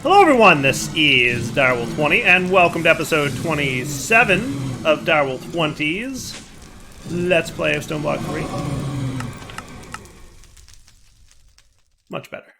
Hello everyone, this is Direwolf20, and welcome to episode 27 of Direwolf20's Let's Play of Stoneblock3. Much better.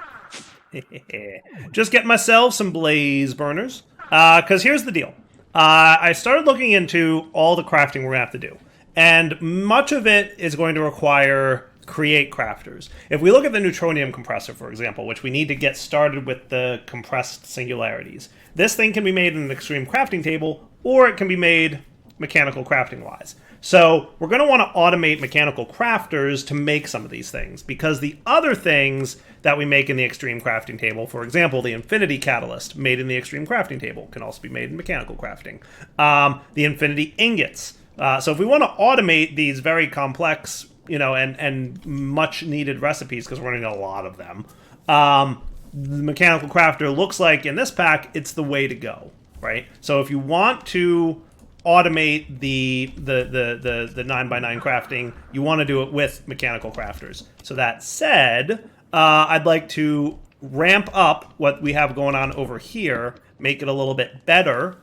Just getting myself some blaze burners, because here's the deal. I started looking into all the crafting we're going to have to do, and much of it is going to require create crafters. If we look at the neutronium compressor, for example, which we need to get started with the compressed singularities, this thing can be made in an extreme crafting table, or it can be made mechanical crafting wise. So we're going to want to automate mechanical crafters to make some of these things, because the other things that we make in the extreme crafting table, for example, the infinity catalyst made in the extreme crafting table can also be made in mechanical crafting. The infinity ingots. So if we want to automate these very complex, and much needed recipes, because we're running a lot of them, the mechanical crafter looks like in this pack it's the way to go, right? So if you want to automate the 9x9 crafting, you want to do it with mechanical crafters. So that said, I'd like to ramp up what we have going on over here, make it a little bit better,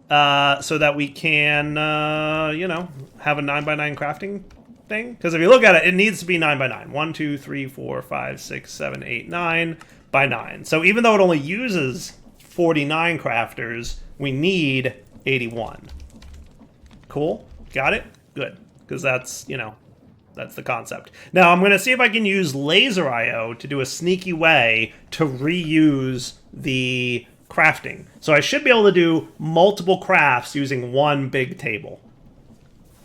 so that we can have a 9x9 crafting thing. Because if you look at it, it needs to be 9x9. 1, 2, 3, 4, 5, 6, 7, 8, 9 by 9. So even though it only uses 49 crafters, we need 81. Cool? Got it? Good. Because that's, that's the concept. Now, I'm going to see if I can use laser IO to do a sneaky way to reuse the crafting. So I should be able to do multiple crafts using one big table.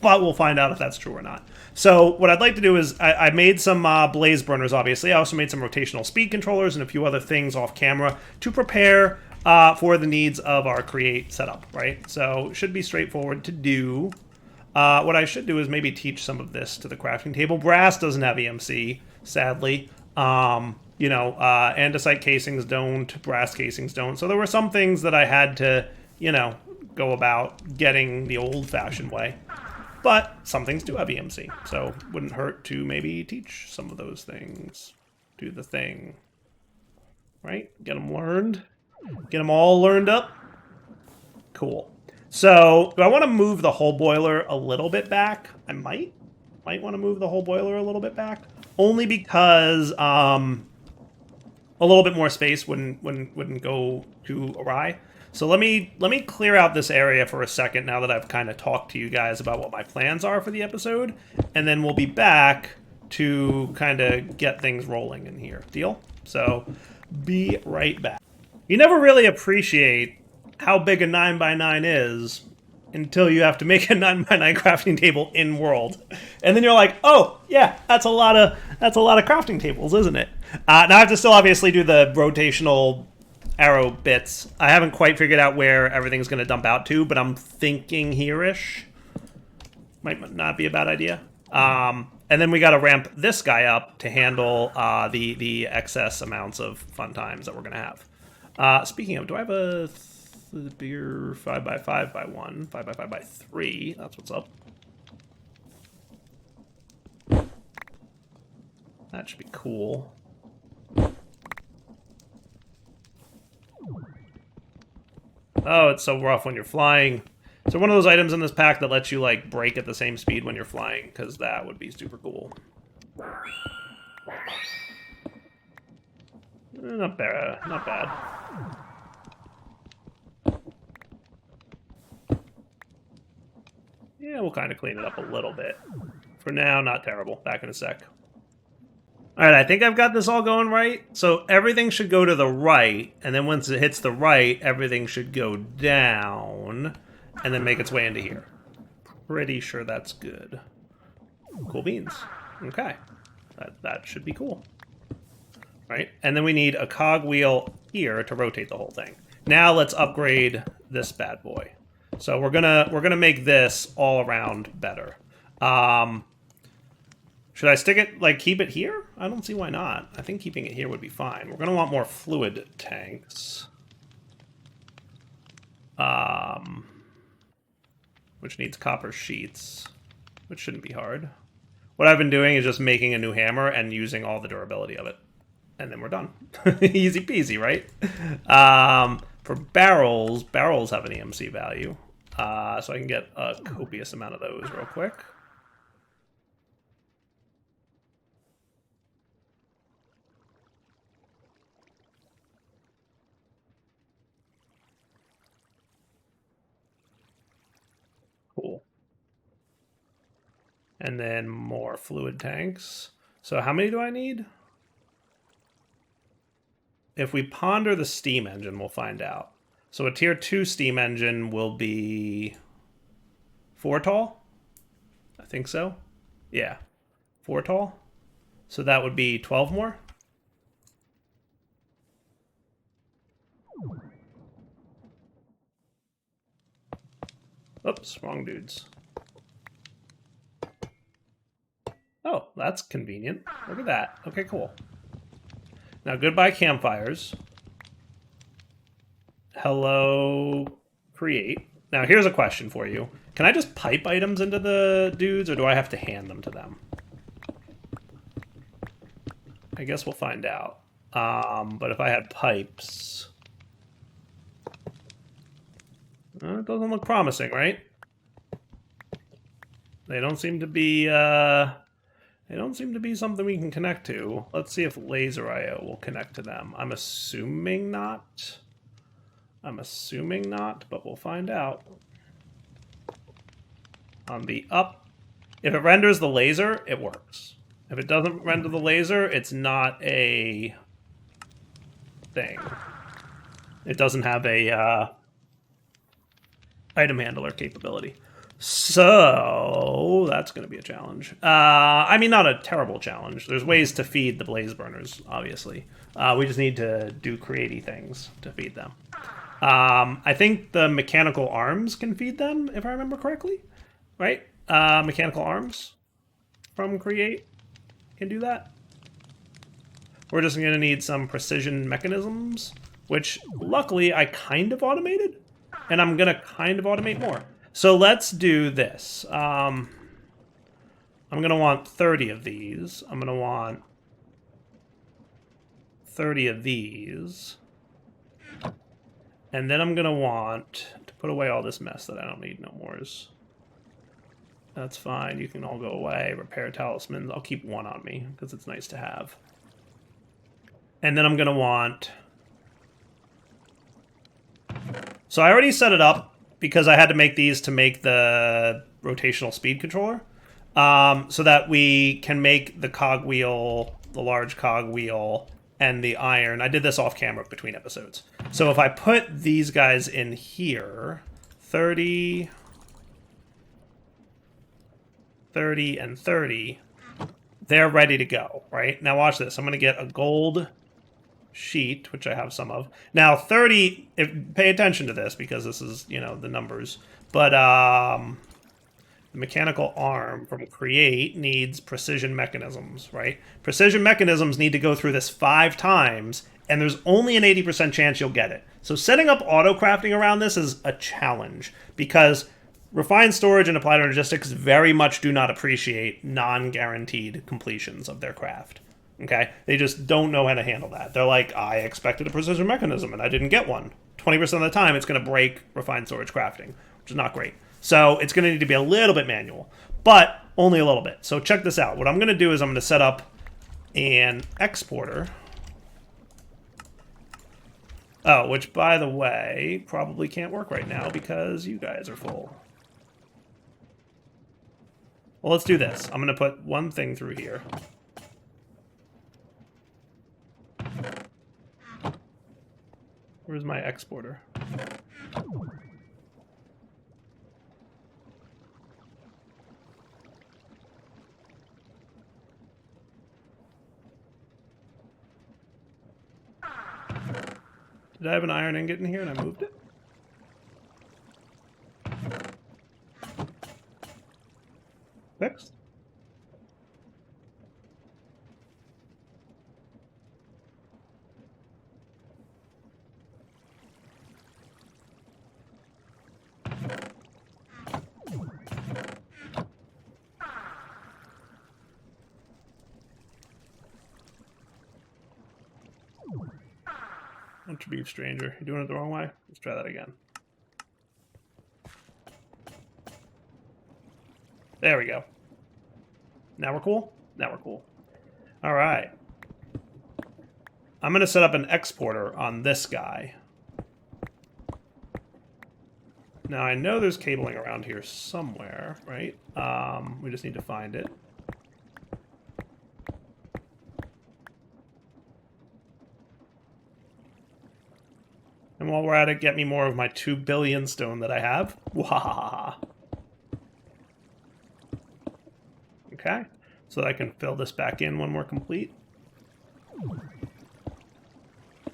But we'll find out if that's true or not. So what I'd like to do is, I made some blaze burners, obviously. I also made some rotational speed controllers and a few other things off camera to prepare for the needs of our create setup, right? So it should be straightforward to do. What I should do is maybe teach some of this to the crafting table. Brass doesn't have EMC, sadly. Andesite casings don't, brass casings don't. So there were some things that I had to, go about getting the old-fashioned way. But some things do have EMC, so wouldn't hurt to maybe teach some of those things. Do the thing. Right? Get them learned. Get them all learned up. Cool. So, do I want to move the whole boiler a little bit back? I might want to move the whole boiler a little bit back. Only because a little bit more space wouldn't go too awry. So let me clear out this area for a second now that I've kind of talked to you guys about what my plans are for the episode, and then we'll be back to kind of get things rolling in here. Deal? So be right back. You never really appreciate how big a 9x9 is until you have to make a 9x9 crafting table in world, and then you're like, oh yeah, that's a lot of crafting tables, isn't it? Now I have to still obviously do the rotational arrow bits. I haven't quite figured out where everything's going to dump out to, but I'm thinking here-ish. Might not be a bad idea. And then we got to ramp this guy up to handle the excess amounts of fun times that we're going to have. Speaking of, do I have a bigger 5x5x1, 5x5x3? That's what's up. That should be cool. Oh, it's so rough when you're flying. So one of those items in this pack that lets you, like, brake at the same speed when you're flying, because that would be super cool. Not bad. Not bad. Yeah, we'll kind of clean it up a little bit. For now, not terrible. Back in a sec. Alright, I think I've got this all going right. So everything should go to the right, and then once it hits the right, everything should go down, and then make its way into here. Pretty sure that's good. Cool beans. Okay. That should be cool. Right? And then we need a cogwheel here to rotate the whole thing. Now let's upgrade this bad boy. So we're gonna make this all around better. Should I stick it, like, keep it here? I don't see why not. I think keeping it here would be fine. We're going to want more fluid tanks. Which needs copper sheets, which shouldn't be hard. What I've been doing is just making a new hammer and using all the durability of it. and then we're done. Easy peasy, right? For barrels, barrels have an EMC value. So I can get a copious amount of those real quick. Cool. And then more fluid tanks. So how many do I need? If we ponder the steam engine, we'll find out. So a tier 2 steam engine will be 4 tall? I think so. Yeah, 4 tall. So that would be 12 more. Oops, wrong dudes. Oh, that's convenient. Look at that. Okay, cool. Now, goodbye campfires. Hello, create. Now, here's a question for you. Can I just pipe items into the dudes, or do I have to hand them to them? I guess we'll find out. But if I had pipes... it doesn't look promising, right? They don't seem to be, they don't seem to be something we can connect to. Let's see if Laser IO will connect to them. I'm assuming not. I'm assuming not, but we'll find out. On the up, if it renders the laser, it works. If it doesn't render the laser, it's not a thing. It doesn't have a item handler capability. So that's going to be a challenge. I mean, not a terrible challenge. There's ways to feed the blaze burners, obviously. We just need to do creaty things to feed them. I think the mechanical arms can feed them, if I remember correctly. Right? Mechanical arms from Create can do that. We're just going to need some precision mechanisms, which luckily I kind of automated, and I'm going to kind of automate more. So let's do this. I'm going to want 30 of these. I'm going to want 30 of these. And then I'm going to want to put away all this mess that I don't need no more. That's fine. You can all go away. Repair talismans. I'll keep one on me because it's nice to have. And then I'm going to want... So I already set it up because I had to make these to make the rotational speed controller. So that we can make the cogwheel, the large cogwheel, and the iron. I did this off camera between episodes. So if I put these guys in here, 30... 30 and 30, they're ready to go, right? Now watch this. I'm going to get a gold sheet, which I have some of. Now 30, pay attention to this because this is, you know, the numbers. But the mechanical arm from Create needs precision mechanisms, right? Precision mechanisms need to go through this 5 times, and there's only an 80% chance you'll get it. So setting up auto crafting around this is a challenge because refined storage and applied logistics very much do not appreciate non-guaranteed completions of their craft. Okay? They just don't know how to handle that. They're like, I expected a precision mechanism and I didn't get one. 20% of the time, it's going to break refined storage crafting, which is not great. So it's going to need to be a little bit manual, but only a little bit. So check this out. What I'm going to do is I'm going to set up an exporter. Oh, which, by the way, probably can't work right now because you guys are full. Well, let's do this. I'm going to put one thing through here. Where's my exporter? Did I have an iron ingot in here and I moved it? Fixed? Bunch of beef stranger. You doing it the wrong way? Let's try that again. There we go. Now we're cool? Now we're cool. All right. I'm going to set up an exporter on this guy. Now, I know there's cabling around here somewhere, right? We just need to find it. And while we're at it, get me more of my 2 billion stone that I have. Wahaha. Okay, so that I can fill this back in when we're complete.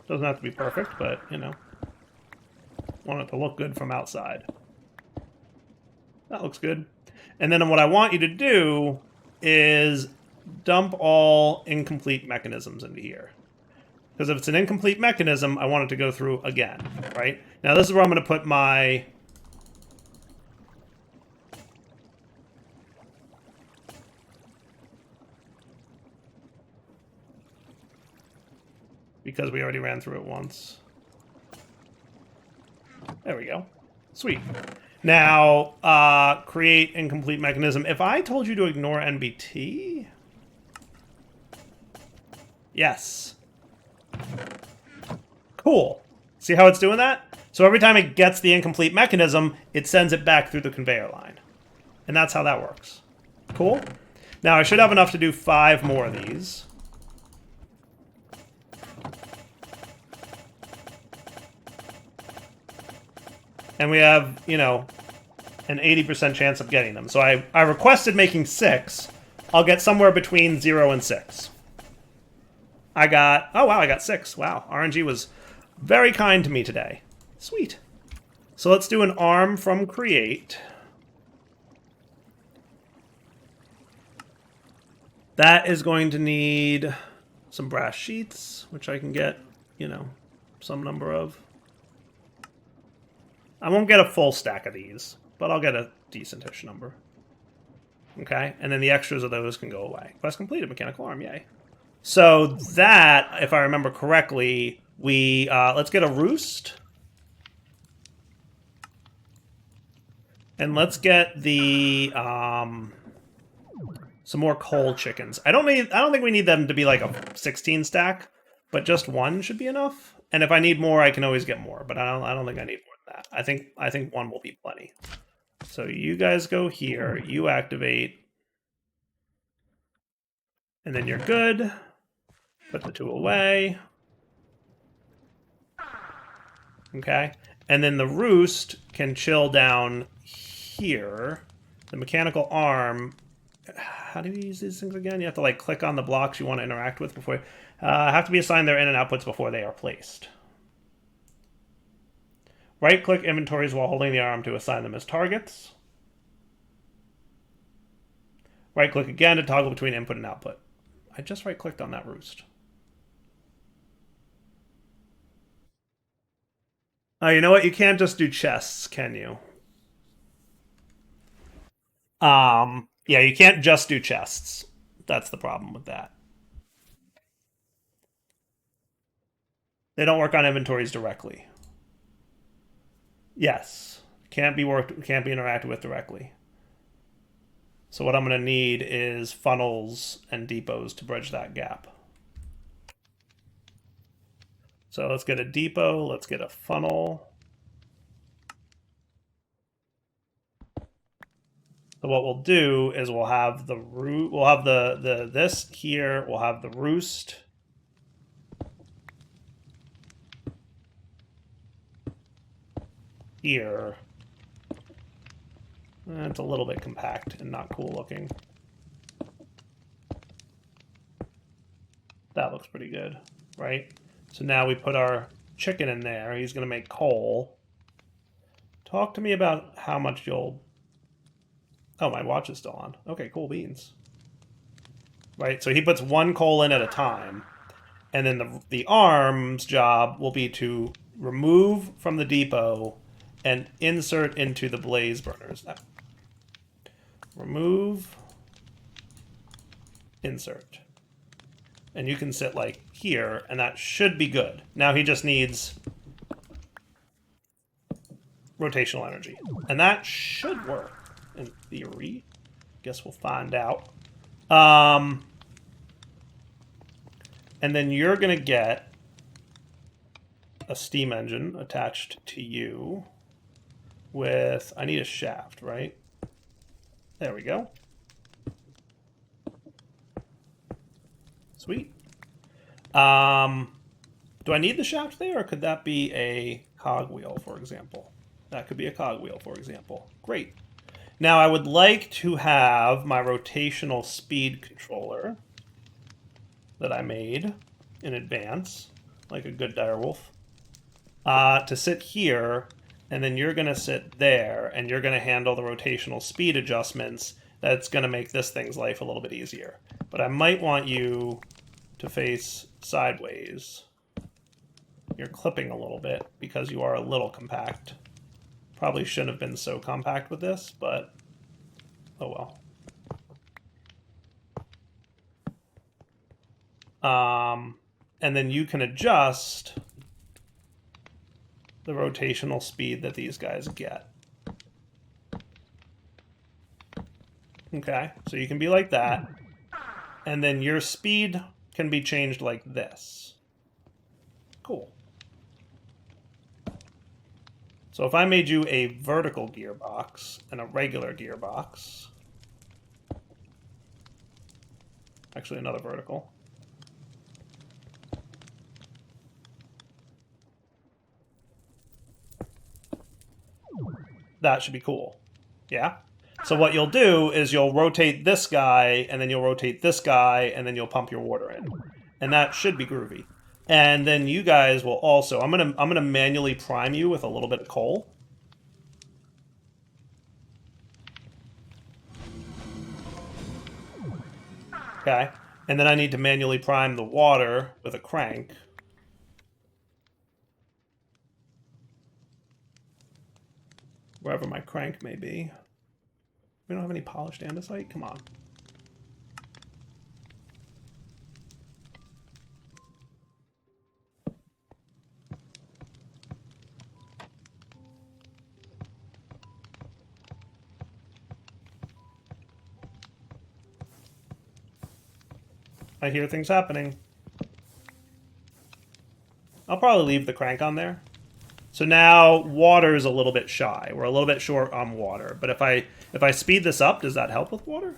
Doesn't have to be perfect, but, you know, want it to look good from outside. That looks good. And then what I want you to do is dump all incomplete mechanisms into here. Because if it's an incomplete mechanism, I want it to go through again, right? Now this is where I'm going to put my... Because we already ran through it once. There we go. Sweet. Now, create incomplete mechanism. If I told you to ignore NBT... Yes. Cool. See how it's doing that? So every time it gets the incomplete mechanism, it sends it back through the conveyor line. And that's how that works. Cool. Now, I should have enough to do 5 more of these. And we have, you know, an 80% chance of getting them. So I requested making 6. I'll get somewhere between 0 and 6. I got... Oh, wow, I got 6. Wow, RNG was very kind to me today. Sweet. So let's do an arm from create. That is going to need some brass sheets, which I can get, you know, some number of. I won't get a full stack of these, but I'll get a decent-ish number. Okay, and then the extras of those can go away. Quest completed, mechanical arm, yay. So that, if I remember correctly, we, let's get a roost. And let's get the, some more coal chickens. I don't think we need them to be like a 16 stack, but just 1 should be enough. And if I need more, I can always get more, but I don't think I need more than that. I think 1 will be plenty. So you guys go here, you activate, and then you're good. Put the 2 away. Okay. And then the roost can chill down here. The mechanical arm, how do you use these things again? You have to like click on the blocks you want to interact with before. Have to be assigned their in and outputs before they are placed. Right-click inventories while holding the arm to assign them as targets. Right-click again to toggle between input and output. I just right-clicked on that roost. Oh, you know what? You can't just do chests, can you? Yeah, you can't just do chests. That's the problem with that. They don't work on inventories directly. Yes. Can't be interacted with directly. So what I'm going to need is funnels and depots to bridge that gap. So let's get a depot, let's get a funnel. So what we'll do is we'll have the root, we'll have the this here, we'll have the roost. Here. It's a little bit compact and not cool looking. That looks pretty good, right? So now we put our chicken in there. He's going to make coal. Talk to me about how much you'll... Oh, my watch is still on. Okay, cool beans. Right, so he puts 1 coal in at a time. And then the arm's job will be to remove from the depot and insert into the blaze burners. Remove, insert. And you can sit like here, and that should be good. Now he just needs rotational energy. And that should work, in theory. Guess we'll find out. And then you're going to get a steam engine attached to you with... I need a shaft, right? There we go. Sweet. Do I need the shaft there, or could that be a cogwheel, for example? That could be a cogwheel, for example. Great. Now, I would like to have my rotational speed controller that I made in advance, like a good direwolf, to sit here, and then you're going to sit there, and you're going to handle the rotational speed adjustments. That's going to make this thing's life a little bit easier. But I might want you to face sideways. You're clipping a little bit because you are a little compact. Probably shouldn't have been so compact with this, but oh well. And then you can adjust the rotational speed that these guys get. Okay, so you can be like that. And then your speed can be changed like this. Cool. So if I made you a vertical gearbox and a regular gearbox, actually another vertical, that should be cool. Yeah? So what you'll do is you'll rotate this guy, and then you'll rotate this guy, and then you'll pump your water in. And that should be groovy. And then you guys will also... I'm gonna manually prime you with a little bit of coal. Okay. And then I need to manually prime the water with a crank. Wherever my crank may be. We don't have any polished andesite? Come on. I hear things happening. I'll probably leave the crank on there. So now water is a little bit shy. We're a little bit short on water. But if I speed this up, does that help with water?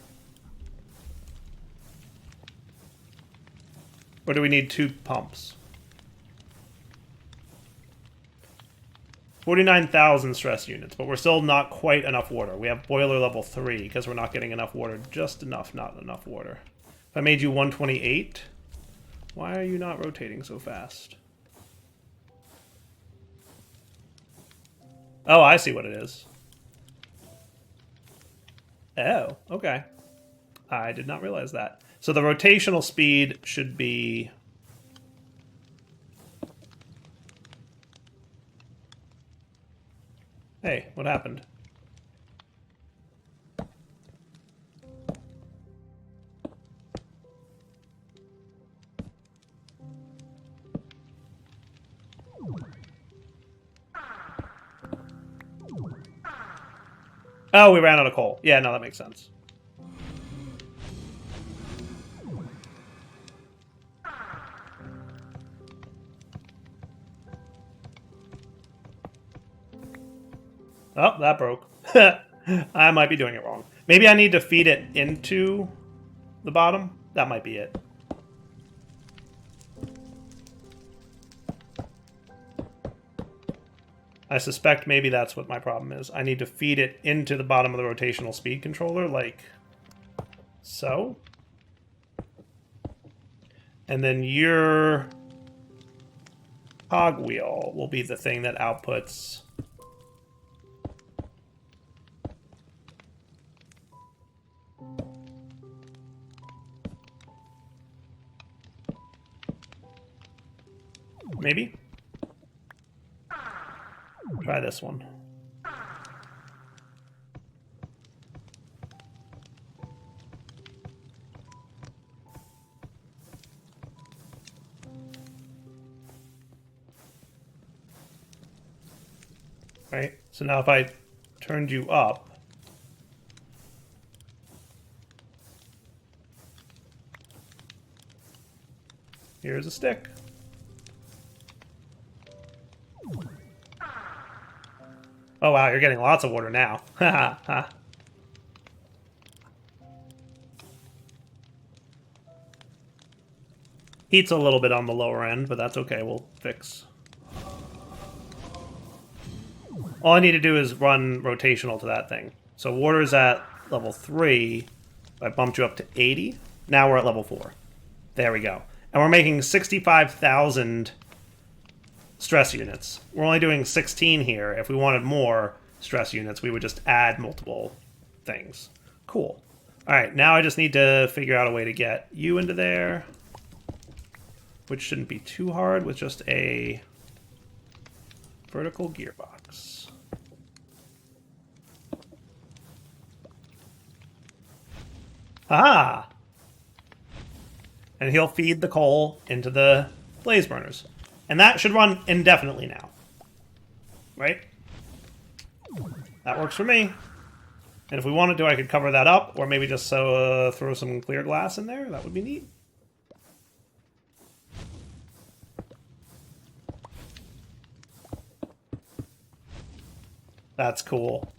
Or do we need 2 pumps? 49,000 stress units, but we're still not quite enough water. We have boiler level 3 because we're not getting enough water. Just enough, not enough water. If I made you 128, why are you not rotating so fast? Oh, I see what it is. Oh, okay. I did not realize that. So the rotational speed should be... Hey, what happened? Oh, we ran out of coal. Yeah, no, that makes sense. Oh, that broke. I might be doing it wrong. Maybe I need to feed it into the bottom? That might be it. I suspect maybe that's what my problem is. I need to feed it into the bottom of the rotational speed controller, like so. And then your cogwheel will be the thing that outputs... Maybe? Try this one. right? So now if I turned you up, here's a stick. Oh wow, you're getting lots of water now. Ha ha. Heat's a little bit on the lower end, but that's okay, we'll fix. All I need to do is run rotational to that thing. So water's at level 3. I bumped you up to 80. Now we're at level 4. There we go. And we're making 65,000 stress units. We're only doing 16 here. If we wanted more stress units, we would just add multiple things. Cool. All right, now I just need to figure out a way to get you into there, which shouldn't be too hard with just a vertical gearbox. Ah! And he'll feed the coal into the blaze burners. And that should run indefinitely now. Right? That works for me. And if we wanted to, I could cover that up, or maybe just throw some clear glass in there. That would be neat. That's cool.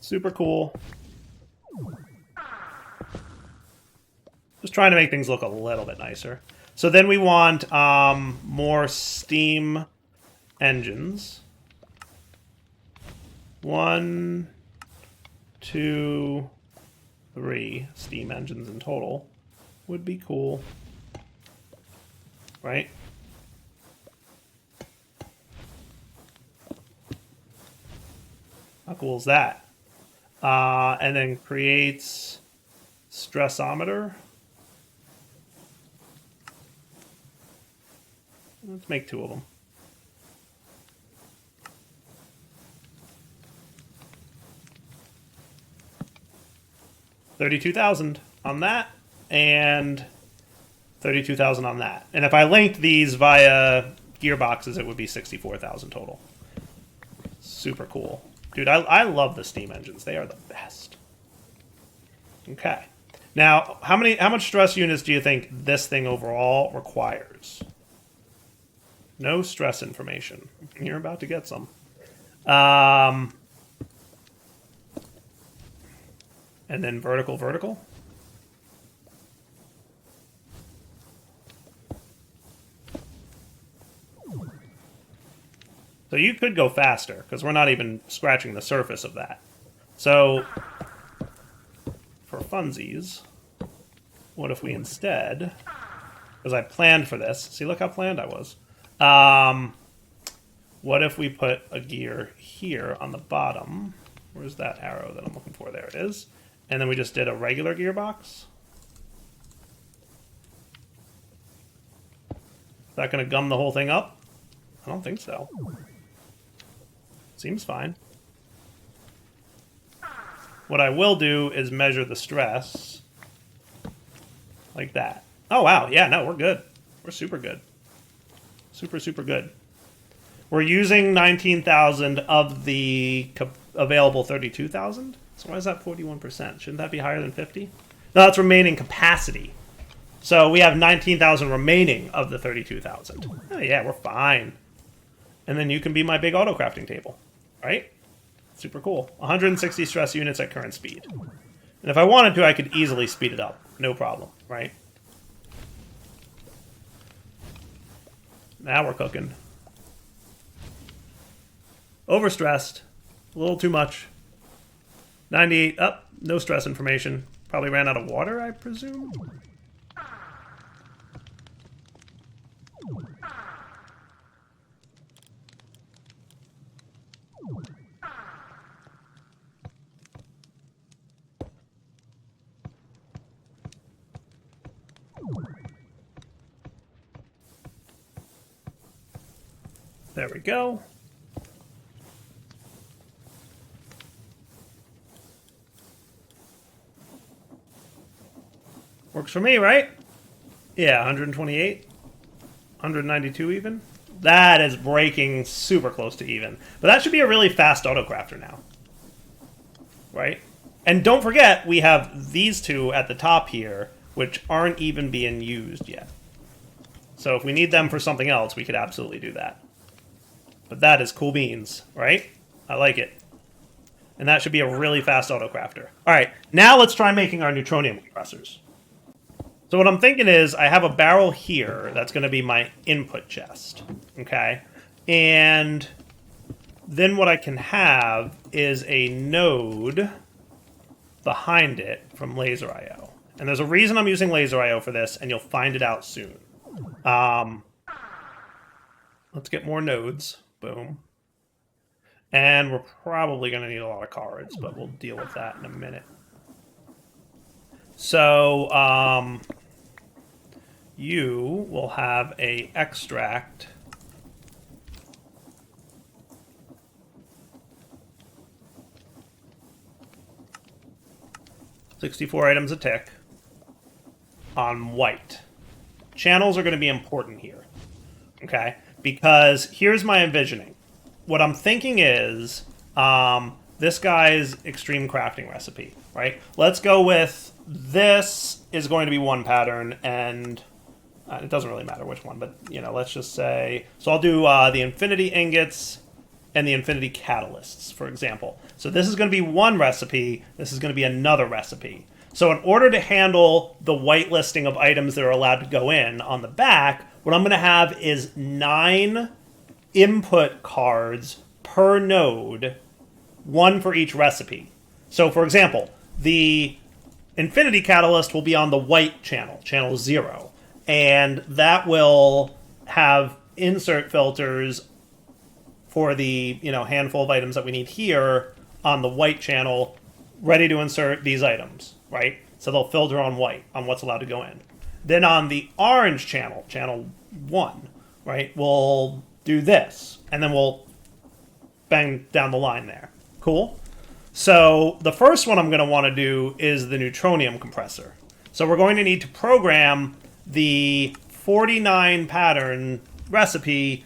Super cool. Just trying to make things look a little bit nicer. So then we want more steam engines. 1, 2, 3 steam engines in total would be cool. Right? How cool is that? And then creates stressometer. Let's make 2 of them. $32,000 on that, and 32,000 on that. And if I linked these via gearboxes, it would be 64,000 total. Super cool. Dude, I love the steam engines. They are the best. Okay. Now, how much stress units do you think this thing overall requires? No stress information. You're about to get some. And then vertical. So you could go faster, because we're not even scratching the surface of that. So, for funsies, what if we instead, because I planned for this, see, look how planned I was. What if we put a gear here on the bottom? Where's that arrow that I'm looking for? There it is. And then we just did a regular gearbox. Is that going to gum the whole thing up? I don't think so. Seems fine. What I will do is measure the stress. Like that. Oh, wow. Yeah, no, we're good. We're super good. Super good. We're using 19,000 of the available 32,000. So why is that 41%? Shouldn't that be higher than 50? No, that's remaining capacity. So we have 19,000 remaining of the 32,000. Oh, yeah, we're fine. And then you can be my big auto crafting table. Right? Super cool. 160 stress units at current speed. And if I wanted to, I could easily speed it up. No problem, right? Now we're cooking. Overstressed. A little too much. 98 up. No stress information. Probably ran out of water, I presume. There we go. Works for me, right? Yeah, 128. 192 even. That is breaking super close to even. But that should be a really fast autocrafter now. Right? And don't forget, we have these two at the top here, which aren't even being used yet. So if we need them for something else, we could absolutely do that. But that is cool beans, right? I like it. And that should be a really fast autocrafter. All right, now let's try making our neutronium compressors. So what I'm thinking is I have a barrel here that's going to be my input chest, okay? And then what I can have is a node behind it from Laser IO. And there's a reason I'm using Laser IO for this, and you'll find it out soon. Let's get more nodes. Boom. And we're probably going to need a lot of cards, but we'll deal with that in a minute. So, you will have a extract. $64 items a tick on white. Channels are going to be important here, okay? Because here's my envisioning. What I'm thinking is this guy's extreme crafting recipe, right? Let's go with this is going to be one pattern, and it doesn't really matter which one, but you know, let's just say. So I'll do the infinity ingots and the infinity catalysts, for example. So this is going to be one recipe. This is going to be another recipe. So in order to handle the whitelisting of items that are allowed to go in on the back, what I'm going to have is 9 input cards per node, one for each recipe. So for example, the infinity catalyst will be on the white channel, channel 0, and that will have insert filters for the handful of items that we need here on the white channel, ready to insert these items, right? So they'll filter on white, on what's allowed to go in. Then on the orange channel, channel 1, right, we'll do this, and then we'll bang down the line there. Cool? So the first one I'm going to want to do is the neutronium compressor. So we're going to need to program the 49 pattern recipe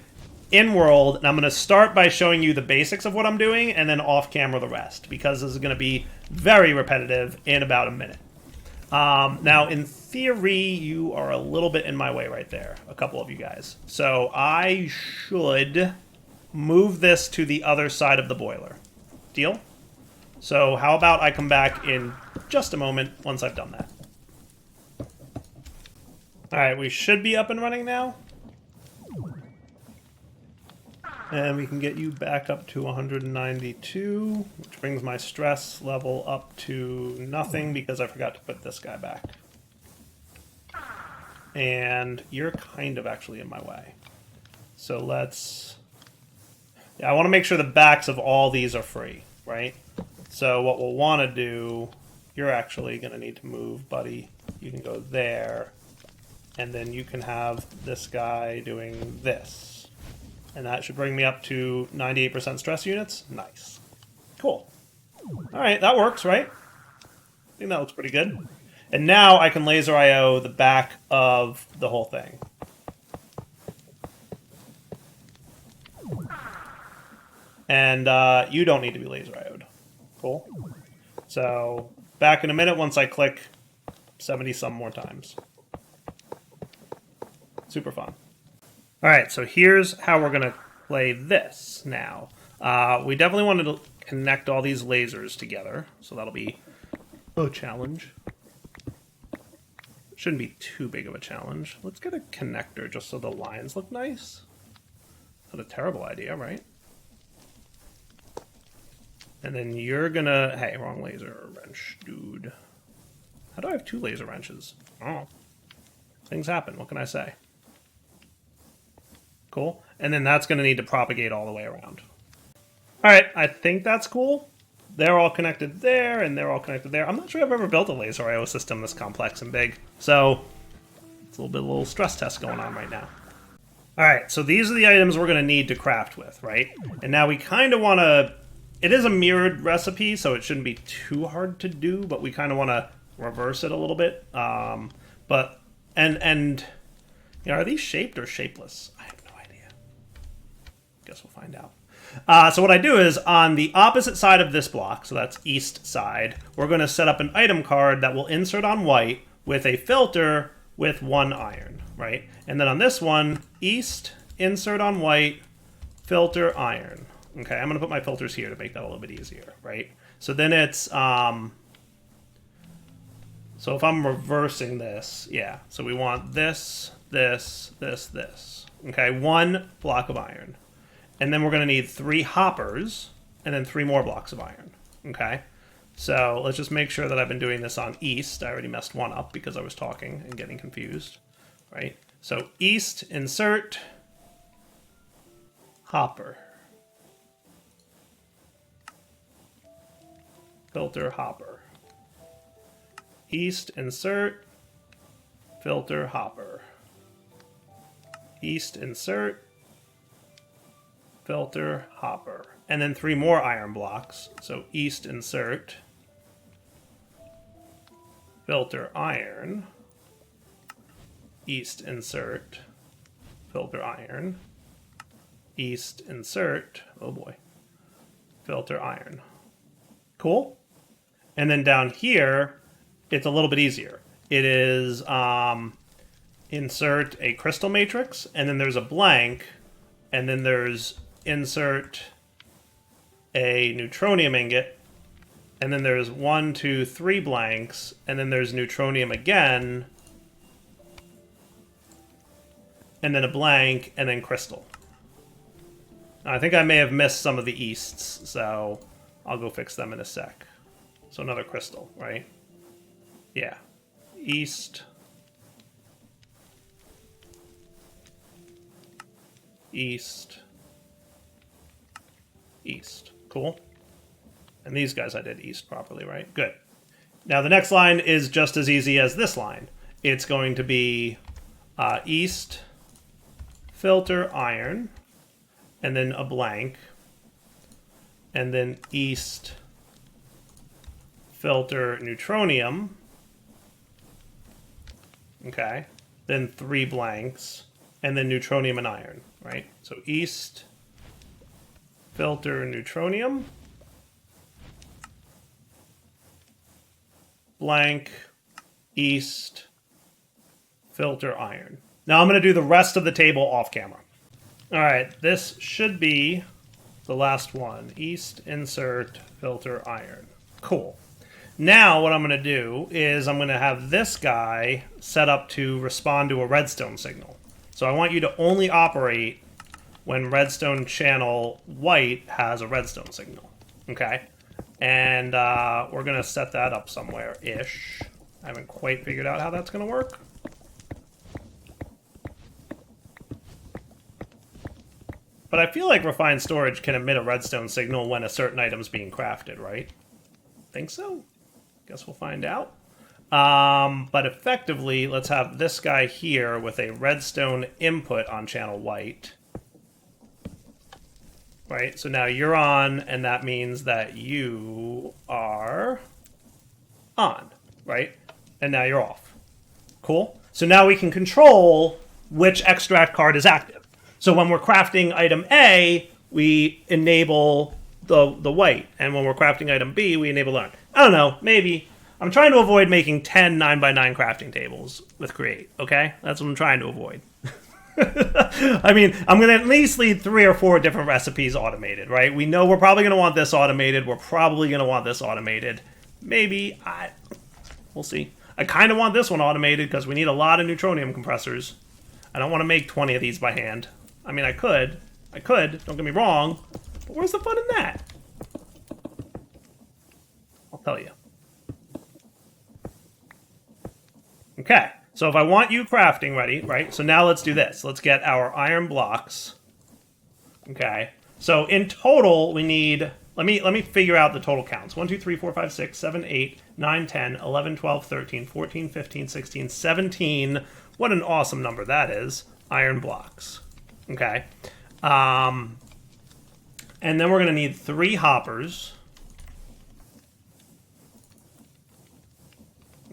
in world, and I'm going to start by showing you the basics of what I'm doing, and then off camera the rest, because this is going to be very repetitive in about a minute. Now, in theory, you are a little bit in my way right there, a couple of you guys. So I should move this to the other side of the boiler. Deal? So how about I come back in just a moment once I've done that. All right, we should be up and running now. And we can get you back up to 192, which brings my stress level up to nothing because I forgot to put this guy back. And you're kind of actually in my way. So let's... Yeah, I want to make sure the backs of all these are free, right? So what we'll want to do... You're actually going to need to move, buddy. You can go there. And then you can have this guy doing this. And that should bring me up to 98% stress units. Nice. Cool. All right, that works, right? I think that looks pretty good. And now I can laser IO the back of the whole thing. And you don't need to be laser IO'd. Cool. So back in a minute once I click 70-some more times. Super fun. All right, so here's how we're going to play this now. We definitely wanted to connect all these lasers together, so that'll be a challenge. Shouldn't be too big of a challenge. Let's get a connector just so the lines look nice. Not a terrible idea, right? And then you're going to... Hey, wrong laser wrench, dude. How do I have 2 laser wrenches? Oh. Things happen, what can I say? Cool. And then that's going to need to propagate all the way around. All right, I think that's cool. They're all connected there, and they're all connected there. I'm not sure I've ever built a laser IO system this complex and big. So it's a little stress test going on right now. All right, so these are the items we're going to need to craft with, right? And now we kind of want to... It is a mirrored recipe, so it shouldn't be too hard to do, but we kind of want to reverse it a little bit. But, and you know, are these shaped or shapeless? I have no idea. Guess we'll find out. So what I do is, on the opposite side of this block, so that's east side, we're going to set up an item card that will insert on white with a filter with 1 iron, right? And then on this one, east, insert on white, filter iron. Okay, I'm going to put my filters here to make that a little bit easier, right? So then it's, so if I'm reversing this, yeah, so we want this, this, this, this. Okay, 1 block of iron. And then we're going to need 3 hoppers, and then 3 more blocks of iron. Okay? So let's just make sure that I've been doing this on east. I already messed one up because I was talking and getting confused. Right? So east, insert, hopper. Filter, hopper. East, insert, filter, hopper. East, insert, filter, hopper. And then 3 more iron blocks. So east, insert, filter, iron. East, insert, filter, iron. East, insert, oh boy, filter, iron. Cool? And then down here, it's a little bit easier. It is insert a crystal matrix, and then there's a blank, and then there's insert a neutronium ingot, and then there's 1, 2, 3 blanks, and then there's neutronium again, and then a blank, and then crystal. I think I may have missed some of the easts, so I'll go fix them in a sec. So another crystal, right? Yeah. East. East. East. Cool. And these guys I did east properly, right? Good. Now the next line is just as easy as this line. It's going to be east, filter, iron, and then a blank, and then east, filter, neutronium, okay, then 3 blanks, and then neutronium and iron, right? So east, filter, neutronium, blank, east, filter, iron. Now I'm going to do the rest of the table off camera. All right, this should be the last one. East, insert, filter, iron. Cool. Now what I'm going to do is I'm going to have this guy set up to respond to a redstone signal. So I want you to only operate when redstone channel white has a redstone signal. Okay? And we're going to set that up somewhere-ish. I haven't quite figured out how that's going to work. But I feel like refined storage can emit a redstone signal when a certain item's being crafted, right? Think so? Guess we'll find out. But effectively, let's have this guy here with a redstone input on channel white. Right, so now you're on, and that means that you are on, right? And now you're off. Cool? So now we can control which extract card is active. So when we're crafting item A, we enable the white. And when we're crafting item B, we enable iron. I don't know, maybe. I'm trying to avoid making 10 9x9 crafting tables with Create, okay? That's what I'm trying to avoid. I mean, I'm going to at least leave 3 or 4 different recipes automated, right? We know we're probably going to want this automated. We're probably going to want this automated. Maybe. We'll see. I kind of want this one automated because we need a lot of neutronium compressors. I don't want to make 20 of these by hand. I mean, I could, don't get me wrong, but where's the fun in that? I'll tell you. Okay, so if I want you crafting ready, right, so now let's do this. Let's get our iron blocks. Okay, so in total, we need, let me figure out the total counts. 1, 2, 3, 4, 5, 6, 7, 8, 9, 10, 11, 12, 13, 14, 15, 16, 17. What an awesome number that is. Iron blocks. Okay. And then we're going to need 3 hoppers.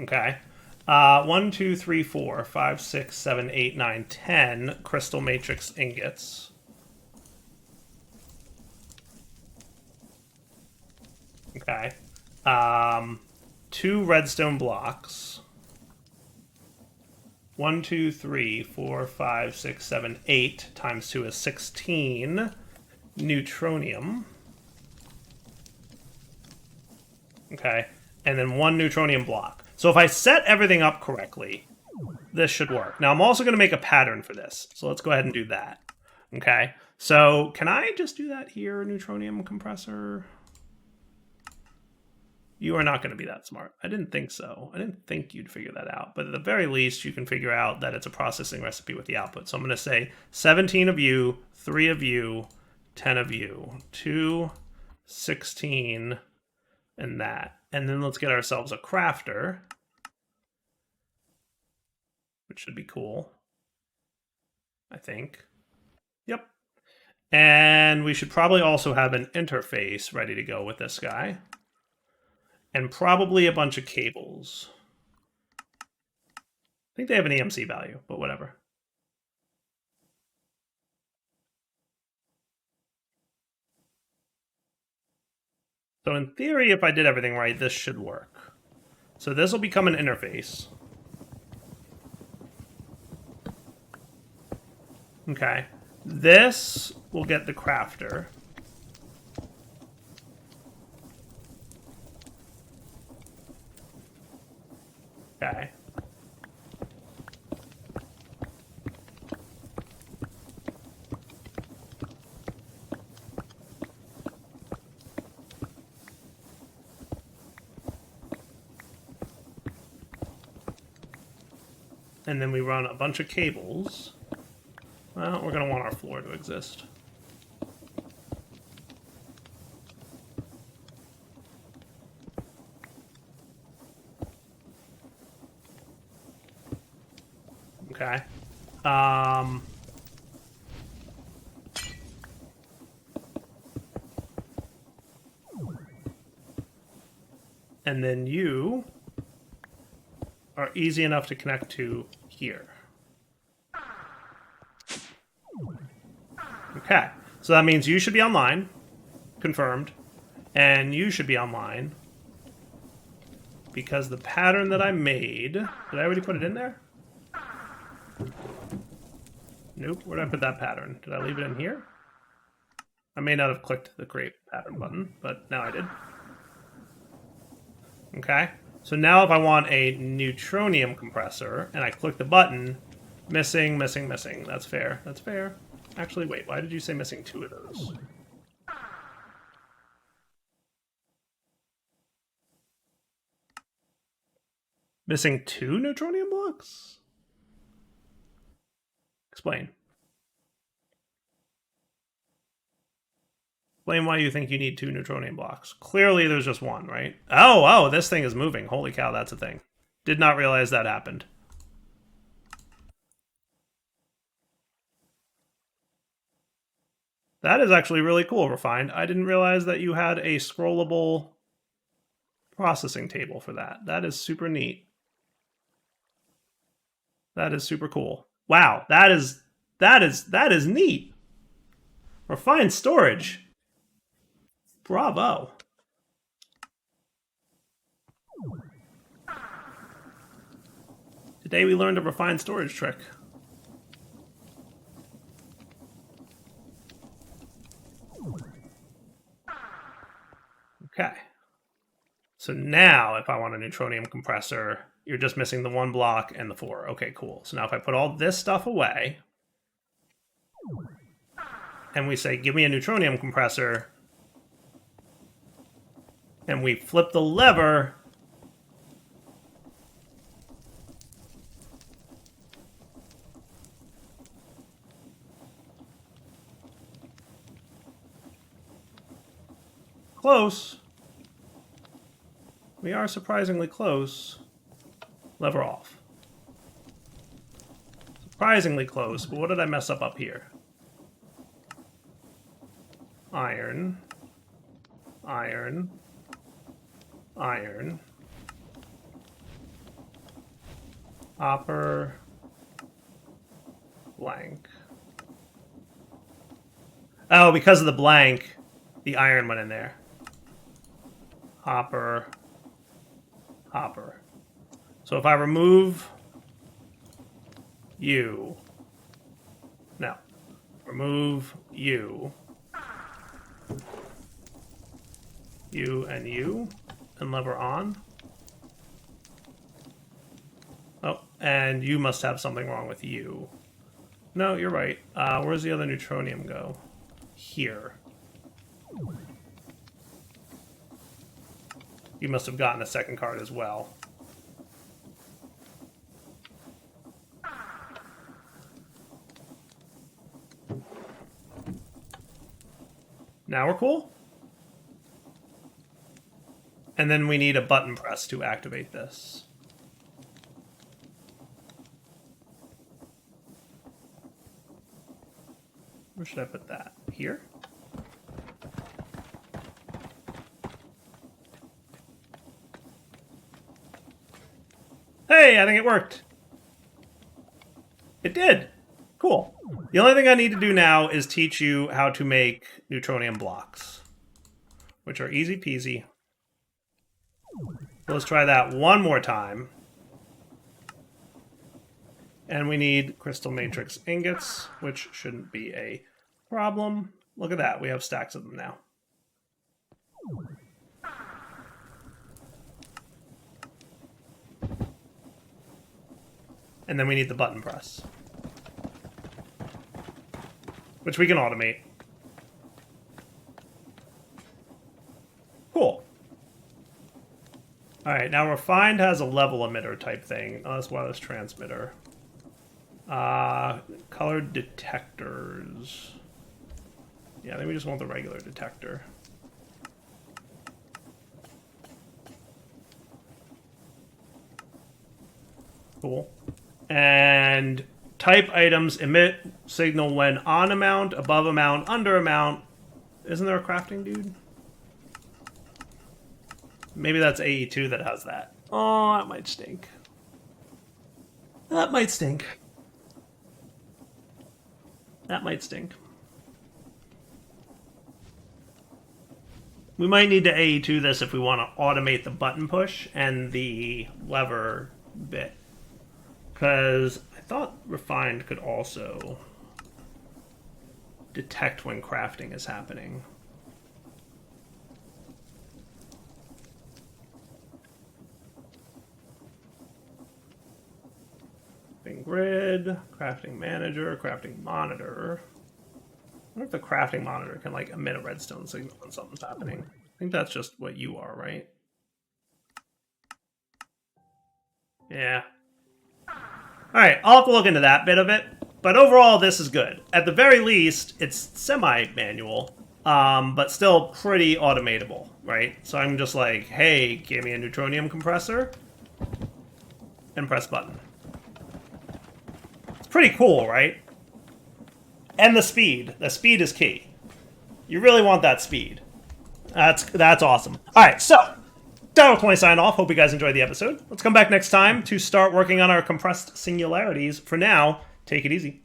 Okay. 1, 2, 3, 4, 5, 6, 7, 8, 9, 10 crystal matrix ingots. Okay. 2 redstone blocks. 1, 2, 3, 4, 5, 6, 7, 8 times 2 is 16 neutronium. Okay. And then 1 neutronium block. So if I set everything up correctly, this should work. Now I'm also going to make a pattern for this. So let's go ahead and do that. Okay. So can I just do that here, neutronium compressor? You are not going to be that smart. I didn't think so. I didn't think you'd figure that out. But at the very least, you can figure out that it's a processing recipe with the output. So I'm going to say 17 of you, 3 of you, 10 of you, 2, 16, and that. And then let's get ourselves a crafter, which should be cool, I think. Yep. And we should probably also have an interface ready to go with this guy. And probably a bunch of cables. I think they have an EMC value, but whatever. So in theory, if I did everything right, this should work. So this will become an interface. Okay. This will get the crafter. Okay. And then we run a bunch of cables. Well, we're going to want our floor to exist. Okay. And then you are easy enough to connect to here. Okay, so that means you should be online, confirmed, and you should be online because the pattern that I made, did I already put it in there? Nope, where did I put that pattern? Did I leave it in here? I may not have clicked the create pattern button, but now I did. Okay, so now if I want a neutronium compressor and I click the button, missing, missing, missing. That's fair, that's fair. Actually, wait, why did you say missing 2 of those? Missing 2 neutronium blocks? Explain. Explain why you think you need 2 neutronium blocks. Clearly there's just 1, right? Oh, this thing is moving. Holy cow, that's a thing. Did not realize that happened. That is actually really cool, Refined. I didn't realize that you had a scrollable processing table for that. That is super neat. That is super cool. Wow, that is neat. Refined storage. Bravo. Today we learned a refined storage trick. Okay. So now if I want a neutronium compressor, you're just missing the 1 block and the 4. Okay, cool. So now if I put all this stuff away and we say, give me a neutronium compressor, and we flip the lever, close. We are surprisingly close. Lever off. Surprisingly close, but what did I mess up here? Iron. Iron. Iron. Copper. Blank. Oh, because of the blank, the iron went in there. hopper, hopper. So if I remove you, no, remove you, and lever on. Oh, and you must have something wrong with you. No, you're right. Where's the other neutronium go? Here. You must have gotten a second card as well. Now we're cool. And then we need a button press to activate this. Where should I put that? Here? Hey, I think it worked. It did. Cool. The only thing I need to do now is teach you how to make neutronium blocks, which are easy peasy. Let's try that one more time. And we need crystal matrix ingots, which shouldn't be a problem. Look at that. We have stacks of them now. And then we need the button press, which we can automate. Cool. All right, now refined has a level emitter type thing. Oh, that's wireless transmitter. Colored detectors. Yeah, I think we just want the regular detector. Cool. And type items emit signal when on amount, above amount, under amount. Isn't there a crafting dude? Maybe that's AE2 that has that. Oh, that might stink. That might stink. That might stink. We might need to AE2 this if we want to automate the button push and the lever bit. Because I thought refined could also detect when crafting is happening. Crafting grid, crafting manager, crafting monitor. I wonder if the crafting monitor can like emit a redstone signal when something's happening. I think that's just what you are, right? Yeah. Alright, I'll have to look into that bit of it. But overall, this is good. At the very least, it's semi-manual, but still pretty automatable, right? So I'm just like, hey, give me a neutronium compressor, and press button. It's pretty cool, right? And the speed. The speed is key. You really want that speed. That's awesome. Alright, so Ep27 sign off. Hope you guys enjoyed the episode. Let's come back next time to start working on our compressed singularities. For now, take it easy.